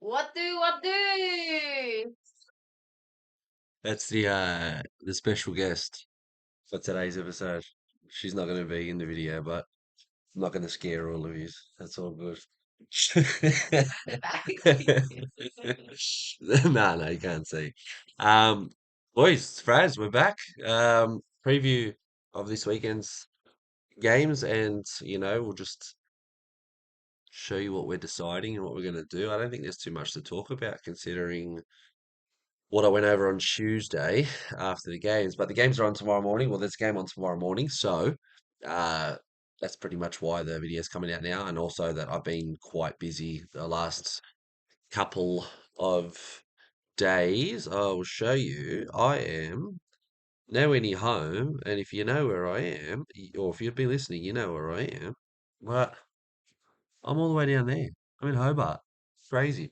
What do? That's the special guest for today's episode. She's not going to be in the video, but I'm not going to scare all of you. That's all good. No, you can't see. Um, Boys, Fraz, we're back. Preview of this weekend's games, and we'll just show you what we're deciding and what we're going to do. I don't think there's too much to talk about considering what I went over on Tuesday after the games. But the games are on tomorrow morning. Well, there's a game on tomorrow morning, so uh, that's pretty much why the video's coming out now, and also that I've been quite busy the last couple of days. I will show you. I am nowhere near home, and if you know where I am, or if you've been listening, you know where I am. But I'm all the way down there. I'm in Hobart. Crazy.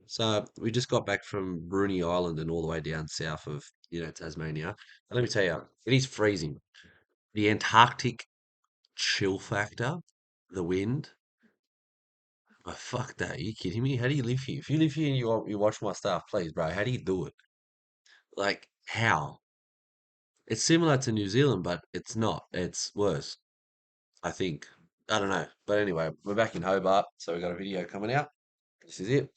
So we just got back from Bruny Island and all the way down south of, Tasmania. And let me tell you, it is freezing. The Antarctic chill factor, the wind. Oh, fuck that. Are you kidding me? How do you live here? If you live here and you watch my stuff, please, bro, how do you do it? Like, how? It's similar to New Zealand, but it's not. It's worse, I think. I don't know. But anyway, we're back in Hobart, so we got a video coming out. This is it.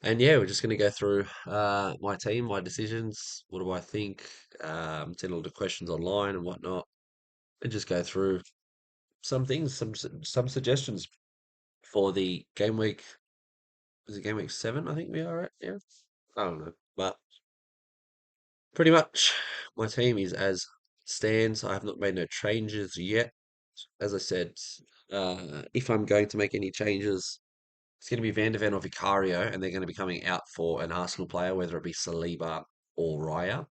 And yeah, we're just going to go through my team, my decisions. What do I think? Send all the questions online and whatnot, and just go through some things, some suggestions for the game week. Is it game week 7? I think we are at. Yeah, I don't know, but pretty much my team is as stands. I have not made no changes yet. As I said, if I'm going to make any changes, it's going to be Van de Ven or Vicario, and they're going to be coming out for an Arsenal player, whether it be Saliba or Raya.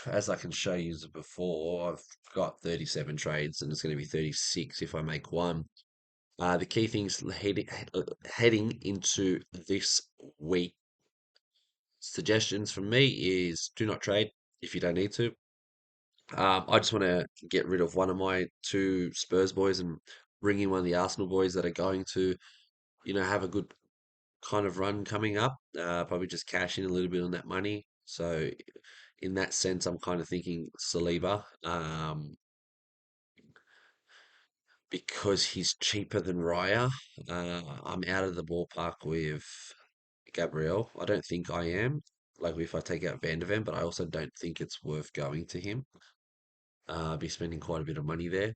As I can show you before, I've got 37 trades, and it's going to be 36 if I make one. The key things heading into this week, suggestions from me is do not trade if you don't need to. I just want to get rid of one of my two Spurs boys and bring in one of the Arsenal boys that are going to, have a good kind of run coming up. Probably just cash in a little bit on that money. So in that sense, I'm kind of thinking Saliba, because he's cheaper than Raya. I'm out of the ballpark with Gabriel. I don't think I am. Like if I take out Van de Ven, but I also don't think it's worth going to him. I'll be spending quite a bit of money there.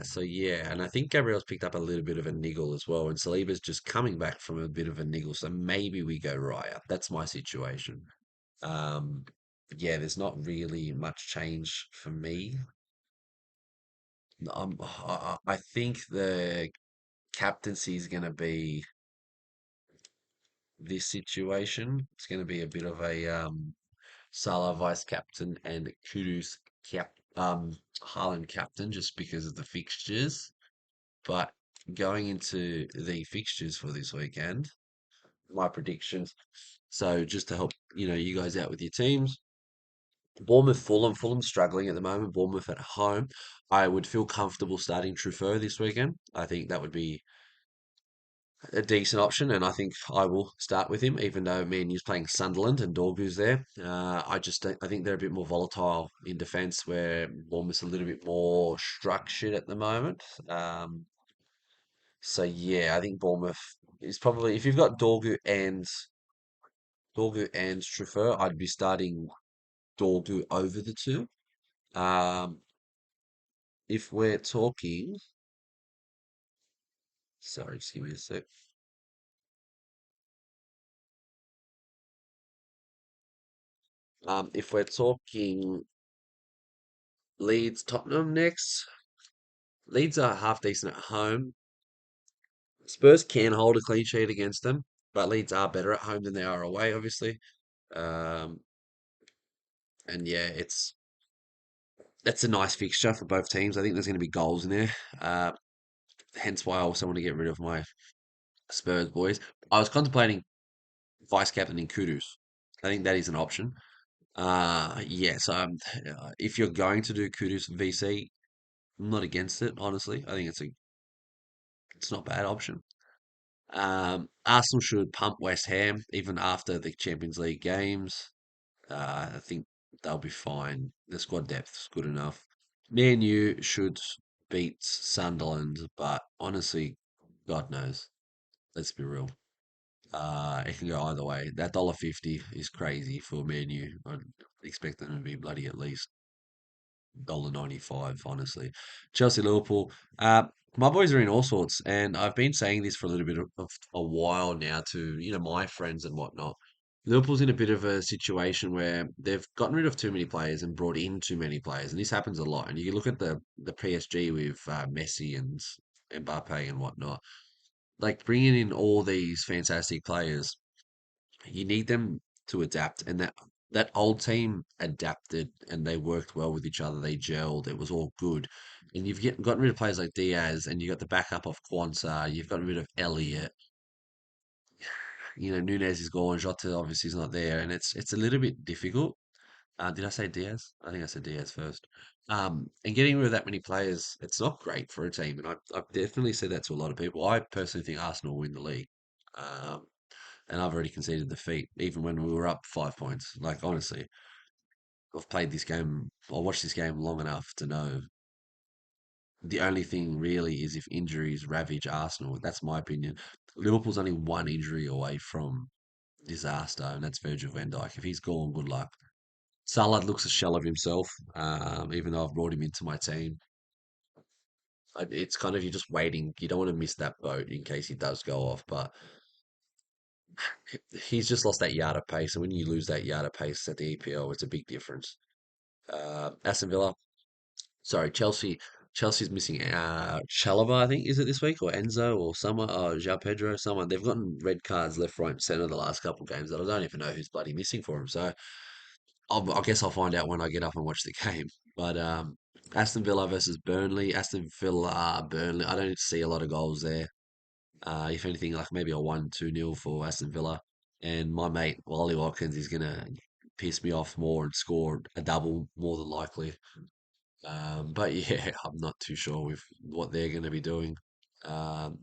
So yeah, and I think Gabriel's picked up a little bit of a niggle as well, and Saliba's just coming back from a bit of a niggle, so maybe we go Raya. That's my situation. Um, yeah, there's not really much change for me. I think the captaincy is going to be this situation. It's going to be a bit of a Salah vice captain and Kudus Haaland captain just because of the fixtures. But going into the fixtures for this weekend, my predictions. So just to help you guys out with your teams, Bournemouth, Fulham struggling at the moment. Bournemouth at home. I would feel comfortable starting Truffaut this weekend. I think that would be a decent option, and I think I will start with him, even though Man U's playing Sunderland and Dorgu's there. I just don't, I think they're a bit more volatile in defence, where Bournemouth's a little bit more structured at the moment. So yeah, I think Bournemouth is probably if you've got Dorgu and Truffaut, I'd be starting Dorgu over the two. Um, if we're talking, sorry, just give me a sec. If we're talking Leeds, Tottenham next, Leeds are half decent at home. Spurs can hold a clean sheet against them, but Leeds are better at home than they are away, obviously. Um, and yeah, that's a nice fixture for both teams. I think there's going to be goals in there. Hence why I also want to get rid of my Spurs boys. I was contemplating vice captaining Kudus. I think that is an option. Yes, if you're going to do Kudus VC, I'm not against it, honestly. I think it's not a bad option. Arsenal should pump West Ham even after the Champions League games. I think they'll be fine. The squad depth is good enough. Man U should beat Sunderland, but honestly, God knows. Let's be real. It can go either way. That $1.50 is crazy for Man U. I'd expect them to be bloody at least $1.95, honestly. Chelsea, Liverpool. My boys are in all sorts, and I've been saying this for a little bit of a while now to my friends and whatnot. Liverpool's in a bit of a situation where they've gotten rid of too many players and brought in too many players, and this happens a lot. And you look at the PSG with Messi and Mbappe and whatnot, like bringing in all these fantastic players. You need them to adapt, and that old team adapted and they worked well with each other. They gelled. It was all good. And gotten rid of players like Diaz, and you got the backup of Kwanzaa. You've gotten rid of Elliott. Nunez is gone. Jota obviously is not there, and it's a little bit difficult. Did I say Diaz? I think I said Diaz first. And getting rid of that many players, it's not great for a team. And I've definitely said that to a lot of people. I personally think Arsenal will win the league. Um, and I've already conceded defeat, even when we were up 5 points. Like, honestly, I've played this game, I watched this game long enough to know the only thing really is if injuries ravage Arsenal. That's my opinion. Liverpool's only one injury away from disaster, and that's Virgil van Dijk. If he's gone, good luck. Salah looks a shell of himself, even though I've brought him into my team. It's kind of you're just waiting. You don't want to miss that boat in case he does go off, but he's just lost that yard of pace, and when you lose that yard of pace at the EPL, it's a big difference. Aston Villa, sorry, Chelsea. Chelsea's missing Chalobah, I think, is it this week, or Enzo, or someone, or João Pedro, someone. They've gotten red cards left, right, and centre the last couple of games that I don't even know who's bloody missing for them. So I guess I'll find out when I get up and watch the game. But Aston Villa versus Burnley. Aston Villa, Burnley. I don't see a lot of goals there. If anything, like maybe a 1-2 nil for Aston Villa. And my mate, Wally Watkins, is going to piss me off more and score a double more than likely. But yeah, I'm not too sure with what they're going to be doing.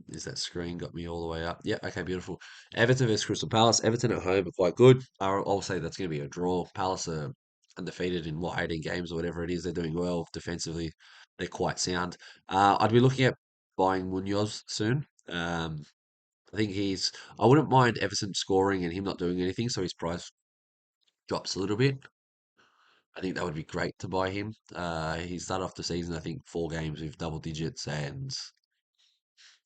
Is that screen got me all the way up? Yeah, okay, beautiful. Everton versus Crystal Palace. Everton at home are quite good. I'll say that's going to be a draw. Palace are undefeated in 18 games or whatever it is. They're doing well defensively. They're quite sound. I'd be looking at buying Munoz soon. I think I wouldn't mind Everton scoring and him not doing anything, so his price drops a little bit. I think that would be great to buy him. He started off the season, I think, 4 games with double digits, and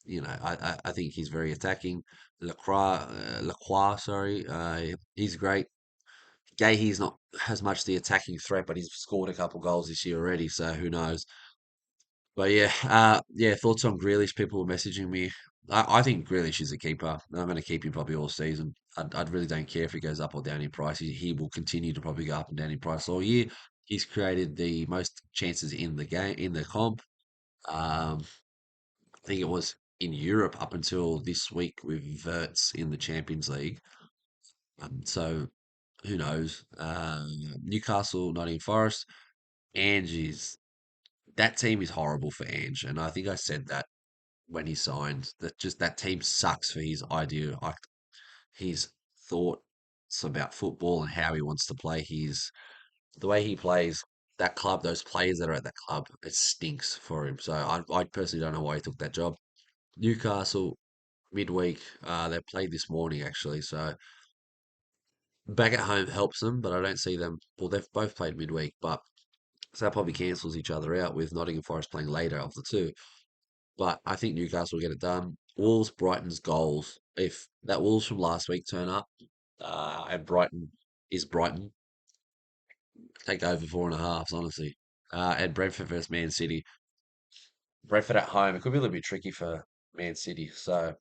I think he's very attacking. Lacroix, sorry, he's great. Gahey's not as much the attacking threat, but he's scored a couple goals this year already, so who knows? But yeah, yeah. Thoughts on Grealish? People were messaging me. I think Grealish is a keeper. I'm going to keep him probably all season. I really don't care if he goes up or down in price. He will continue to probably go up and down in price all year. He's created the most chances in the game in the comp. I think it was in Europe up until this week with Verts in the Champions League. So who knows? Newcastle, Nottingham Forest. Angie's that team is horrible for Ange, and I think I said that when he signed that just that team sucks for his idea, like his thoughts about football and how he wants to play. The way he plays that club, those players that are at that club, it stinks for him. So I personally don't know why he took that job. Newcastle midweek, they played this morning actually, so back at home helps them, but I don't see them. Well, they've both played midweek, but so that probably cancels each other out with Nottingham Forest playing later of the two. But I think Newcastle will get it done. Wolves, Brighton's goals. If that Wolves from last week turn up, and Brighton, take over 4.5s, honestly. And Brentford versus Man City. Brentford at home, it could be a little bit tricky for Man City. So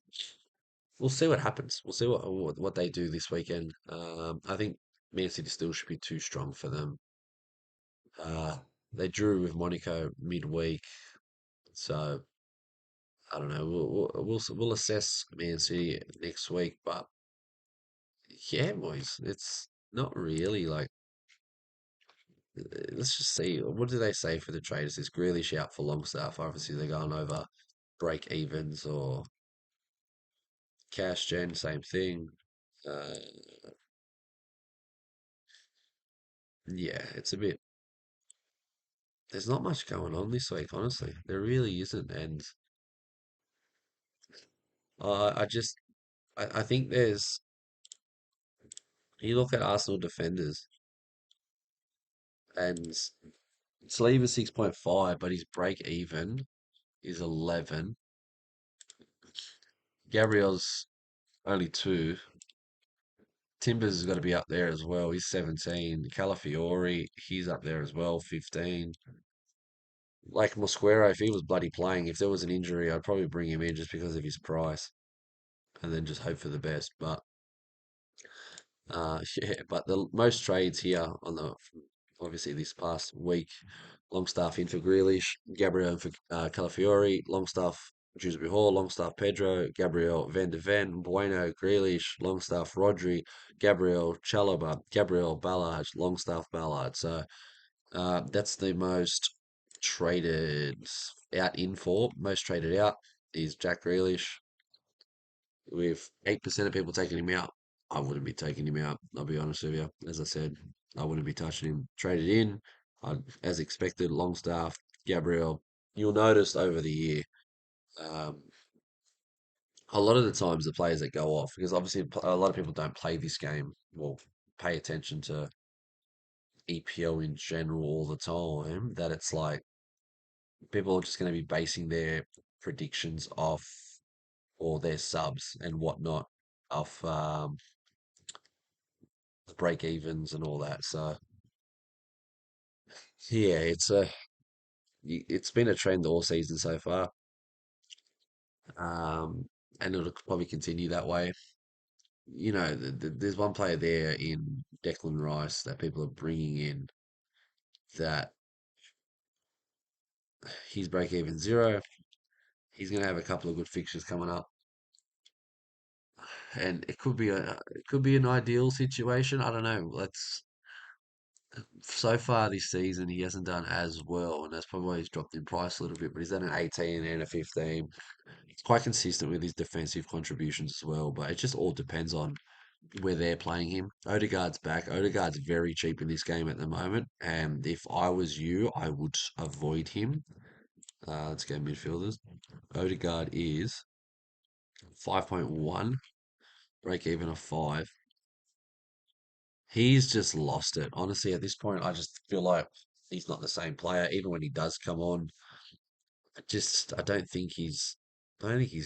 we'll see what happens. We'll see what they do this weekend. I think Man City still should be too strong for them. Uh, they drew with Monaco midweek, so I don't know. We'll assess Man City next week, but yeah, boys, it's not really like. Let's just see. What do they say for the traders? Is Grealish out for long stuff? Obviously, they're going over break evens or Cash Gen, same thing. Uh, yeah, it's a bit. There's not much going on this week, honestly. There really isn't, and I just I think there's. You look at Arsenal defenders, and Sleeve is 6.5, but his break even is 11. Gabriel's only 2. Timbers has got to be up there as well. He's 17. Calafiori, he's up there as well, 15. Like Mosquera, if he was bloody playing, if there was an injury, I'd probably bring him in just because of his price and then just hope for the best. But yeah, but the most trades here on the obviously this past week, Longstaff in for Grealish, Gabriel in for Calafiori, Longstaff Dewsbury Hall, Longstaff Pedro, Gabriel Van de Ven, Bueno Grealish, Longstaff Rodri, Gabriel Chalobah, Gabriel Ballard, Longstaff Ballard. So that's the most traded out in for. Most traded out is Jack Grealish, with 8% of people taking him out. I wouldn't be taking him out. I'll be honest with you. As I said, I wouldn't be touching him. Traded in, as expected, Longstaff, Gabriel. You'll notice over the year, um, a lot of the times the players that go off, because obviously a lot of people don't play this game or pay attention to EPL in general all the time, that it's like people are just going to be basing their predictions off or their subs and whatnot off break evens and all that. So yeah, it's been a trend all season so far, um, and it'll probably continue that way. There's one player there in Declan Rice that people are bringing in that he's break even 0. He's going to have a couple of good fixtures coming up, and it could be an ideal situation. I don't know. Let's So far this season he hasn't done as well, and that's probably why he's dropped in price a little bit. But he's done an 18 and a 15. He's quite consistent with his defensive contributions as well, but it just all depends on where they're playing him. Odegaard's back. Odegaard's very cheap in this game at the moment, and if I was you, I would avoid him. Let's go midfielders. Odegaard is 5.1, break even of 5. He's just lost it. Honestly, at this point, I just feel like he's not the same player. Even when he does come on, I don't think he's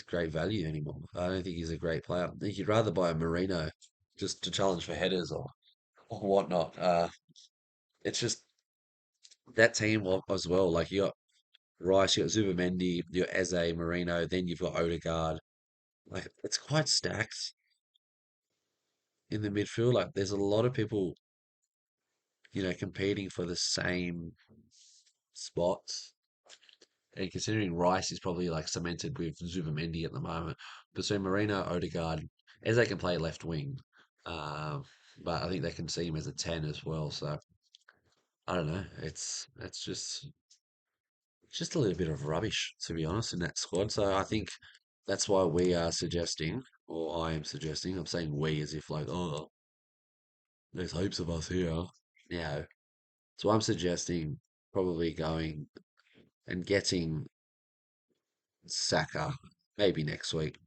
great value anymore. I don't think he's a great player. I think you'd rather buy a Marino just to challenge for headers or whatnot. It's just that team as well. Like you got Rice, you got Zubamendi, you got Eze, Marino, then you've got Odegaard. Like it's quite stacked in the midfield. Like there's a lot of people, competing for the same spots. And considering Rice is probably like cemented with Zubamendi at the moment, between Marino, Odegaard, as they can play left wing, um, but I think they can see him as a 10 as well. So I don't know. It's just a little bit of rubbish to be honest in that squad. So I think that's why we are suggesting, or I am suggesting. I'm saying we as if like, oh, there's heaps of us here. Yeah. So I'm suggesting probably going and getting Saka maybe next week,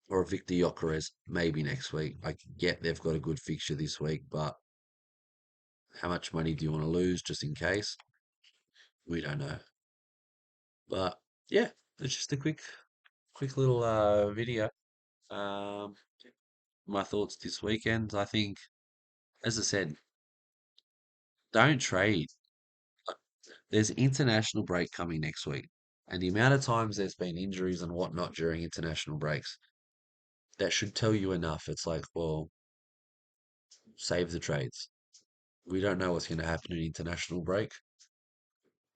or Victor Gyökeres maybe next week. I get they've got a good fixture this week, but how much money do you want to lose just in case? We don't know. But yeah, it's just a quick little video. Um, my thoughts this weekend. I think, as I said, don't trade. There's international break coming next week, and the amount of times there's been injuries and whatnot during international breaks, that should tell you enough. It's like, well, save the trades. We don't know what's going to happen in international break.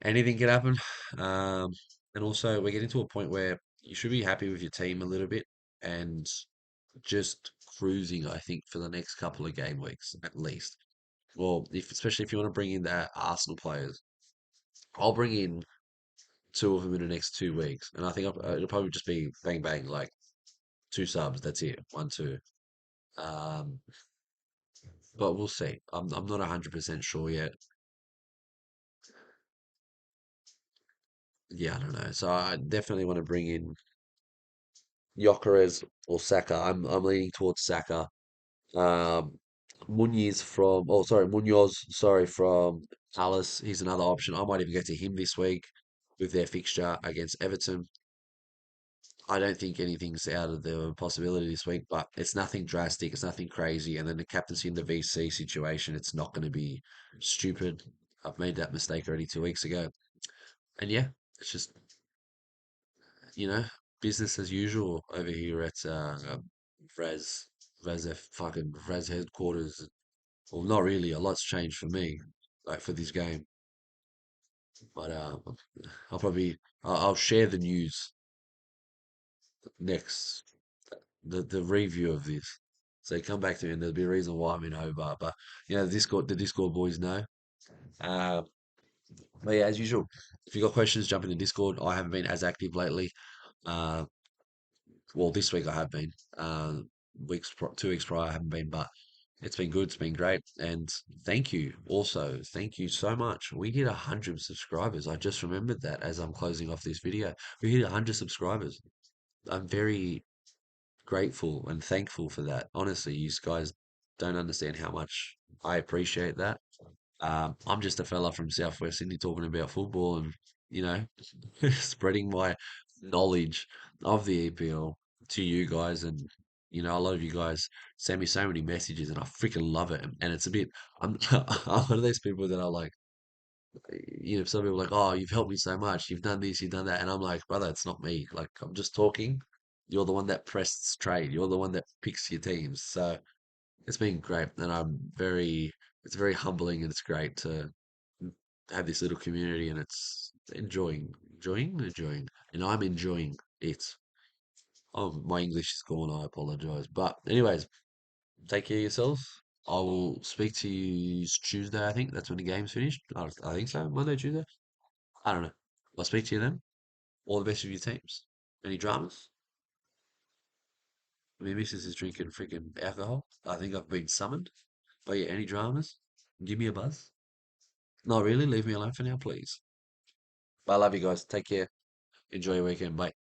Anything can happen. Um, and also, we're getting to a point where you should be happy with your team a little bit and just cruising, I think, for the next couple of game weeks at least. Well, especially if you want to bring in the Arsenal players, I'll bring in 2 of them in the next 2 weeks, and I think it'll probably just be bang bang like two subs. That's it. One, two. Um, but we'll see. I'm not 100% sure yet. Yeah, I don't know. So I definitely want to bring in Gyökeres or Saka. I'm leaning towards Saka. Um, Munoz, sorry, from Palace. He's another option. I might even get to him this week with their fixture against Everton. I don't think anything's out of the possibility this week, but it's nothing drastic. It's nothing crazy. And then the captaincy in the VC situation, it's not going to be stupid. I've made that mistake already 2 weeks ago. And yeah, it's just, you know, business as usual over here at Raz, Raz headquarters. Well, not really. A lot's changed for me, like for this game. But I'll share the news next, the review of this. So come back to me, and there'll be a reason why I'm in Hobart. But the Discord boys know. Um, but yeah, as usual, if you got questions, jump in the Discord. I haven't been as active lately. Uh, well, this week I have been. 2 weeks prior I haven't been, but it's been good. It's been great, and thank you. Also, thank you so much. We hit 100 subscribers. I just remembered that as I'm closing off this video. We hit 100 subscribers. I'm very grateful and thankful for that. Honestly, you guys don't understand how much I appreciate that. I'm just a fella from Southwest Sydney talking about football and, you know, spreading my knowledge of the EPL to you guys. And, a lot of you guys send me so many messages and I freaking love it. And it's a bit, I'm one of those people that are like, some people are like, oh, you've helped me so much. You've done this, you've done that. And I'm like, brother, it's not me. Like, I'm just talking. You're the one that pressed trade. You're the one that picks your teams. So it's been great. And it's very humbling and it's great to have this little community and it's enjoying. And I'm enjoying it. Oh, my English is gone. I apologize. But, anyways, take care of yourselves. I will speak to you Tuesday, I think. That's when the game's finished. I think so. Monday, Tuesday. I don't know. I'll speak to you then. All the best of your teams. Any dramas? My missus is drinking freaking alcohol. I think I've been summoned. But yeah, any dramas? Give me a buzz. No, really, leave me alone for now, please. I love you guys. Take care. Enjoy your weekend. Bye.